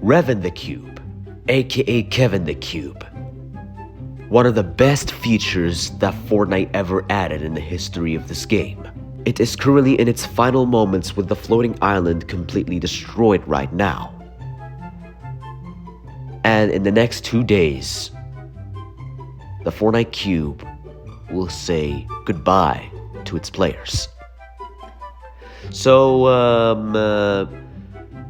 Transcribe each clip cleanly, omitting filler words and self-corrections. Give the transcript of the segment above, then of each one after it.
Revin the Cube, aka Kevin the Cube. One of the best features that Fortnite ever added in the history of this game. It is currently in its final moments with the floating island completely destroyed right now. And in the next 2 days, the Fortnite Cube will say goodbye to its players. So,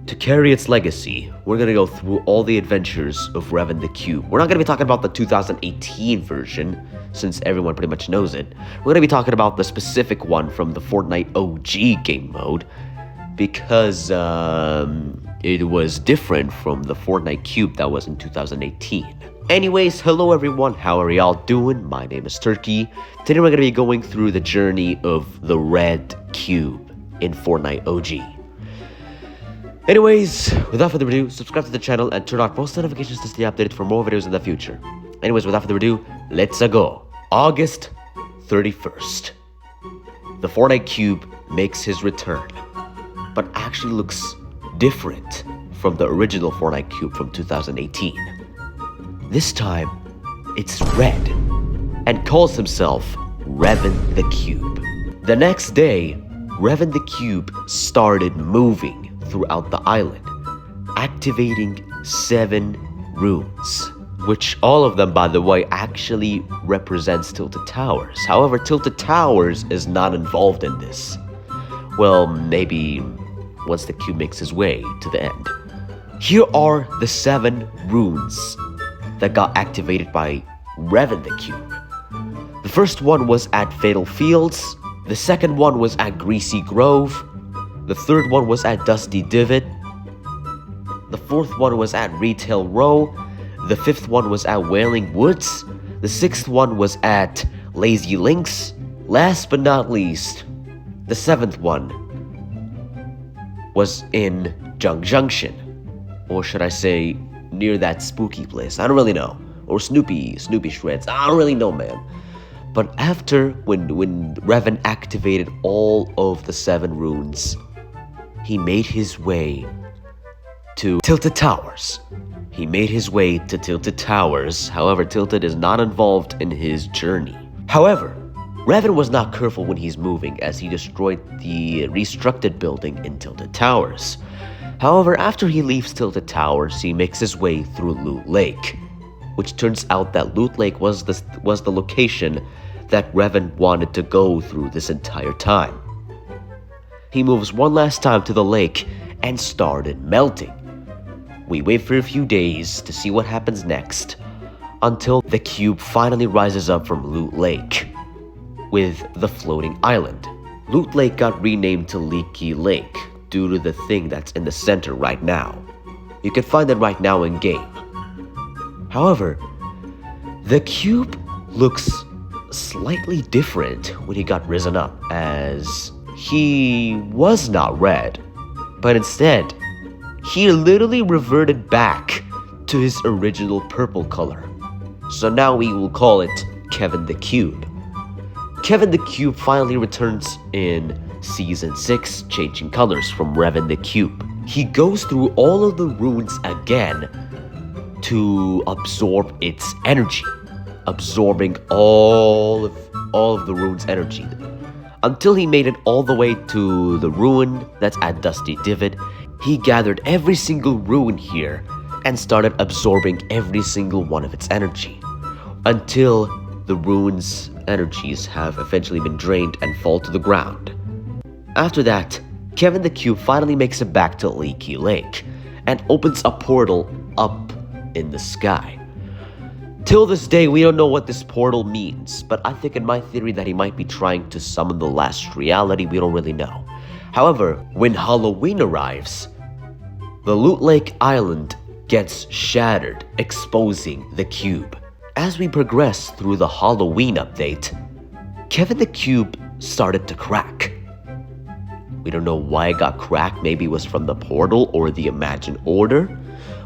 to carry its legacy, we're gonna go through all the adventures of Revin the Cube. We're not gonna be talking about the 2018 version, since everyone pretty much knows it. We're gonna be talking about the specific one from the Fortnite OG game mode, because it was different from the Fortnite Cube that was in 2018. Anyways, hello everyone, how are y'all doing? My name is Turkey. Today we're gonna be going through the journey of the Red Cube in Fortnite OG. Anyways, without further ado, subscribe to the channel and turn on post notifications to stay updated for more videos in the future. Anyways, without further ado, let's go. August 31st. The Fortnite Cube makes his return, but actually looks different from the original Fortnite Cube from 2018. This time, it's red, and calls himself Revin the Cube. The next day, Revin the Cube started moving throughout the island, activating 7 runes, which all of them, by the way, actually represents Tilted Towers. However, Tilted Towers is not involved in this. Well, maybe once the cube makes his way to the end. Here are the 7 runes that got activated by Revin the Cube. The first one was at Fatal Fields, the second one was at Greasy Grove, the third one was at Dusty Divot, the fourth one was at Retail Row, the fifth one was at Wailing Woods, the sixth one was at Lazy Links, last but not least, the 7th one was in Junk Junction, or should I say, near that spooky place. I don't really know. Or Snoopy Shreds. I don't really know, man. But after, when Revin activated all of the 7 runes, he made his way to Tilted Towers. However, Tilted is not involved in his journey. However, Revin was not careful when he's moving, as he destroyed the restructured building in Tilted Towers. However, after he leaves Tilted Towers, he makes his way through Loot Lake, which turns out that Loot Lake was the location that Revin wanted to go through this entire time. He moves one last time to the lake and started melting. We wait for a few days to see what happens next, until the cube finally rises up from Loot Lake with the floating island. Loot Lake got renamed to Leaky Lake due to the thing that's in the center right now. You can find it right now in game. However, the cube looks slightly different when he got risen up, as he was not red, but instead, he literally reverted back to his original purple color. So now we will call it Kevin the Cube. Kevin the Cube finally returns in Season 6, changing colors from Revin the Cube. He goes through all of the runes again to absorb its energy, absorbing all of the rune's energy, until he made it all the way to the ruin that's at Dusty Divot. He gathered every single rune here and started absorbing every single one of its energy, until the rune's energies have eventually been drained and fall to the ground. After that, Kevin the Cube finally makes it back to Leaky Lake and opens a portal up in the sky. Till this day, we don't know what this portal means, but I think in my theory that he might be trying to summon the last reality. We don't really know. However, when Halloween arrives, the Loot Lake Island gets shattered, exposing the cube. As we progress through the Halloween update, Kevin the Cube started to crack. We don't know why it got cracked. Maybe it was from the portal or the Imagined Order.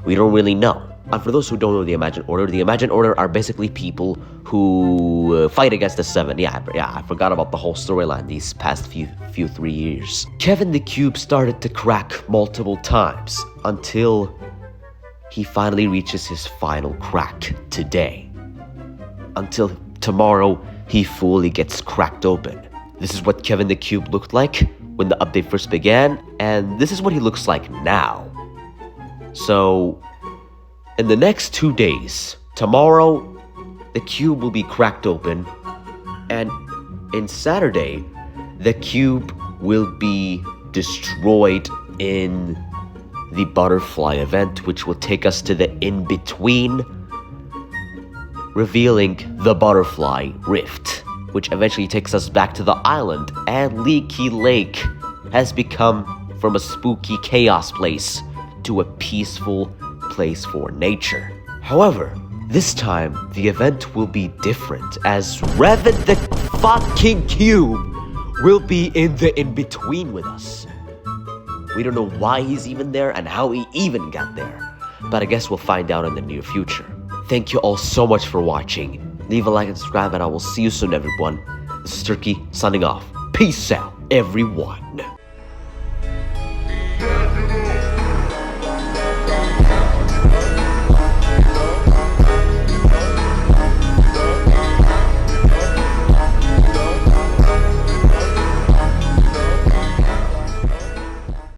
We don't really know. And for those who don't know the Imagined Order are basically people who fight against the 7. Yeah, I forgot about the whole storyline these past few 3 years. Kevin the Cube started to crack multiple times until he finally reaches his final crack today. Until tomorrow, he fully gets cracked open. This is what Kevin the Cube looked like when the update first began, and this is what he looks like now. So, in the next 2 days, tomorrow, the cube will be cracked open, and in Saturday, the cube will be destroyed in the butterfly event, which will take us to the in-between, revealing the butterfly rift, which eventually takes us back to the island, and Leaky Lake has become from a spooky chaos place to a peaceful place for nature. However, this time the event will be different, as Revin the fucking cube will be in the in-between with us. We don't know why he's even there and how he even got there, but I guess we'll find out in the near future. Thank you all so much for watching. Leave a like and subscribe, and I will see you soon, everyone. This is Turkey signing off. Peace out, everyone.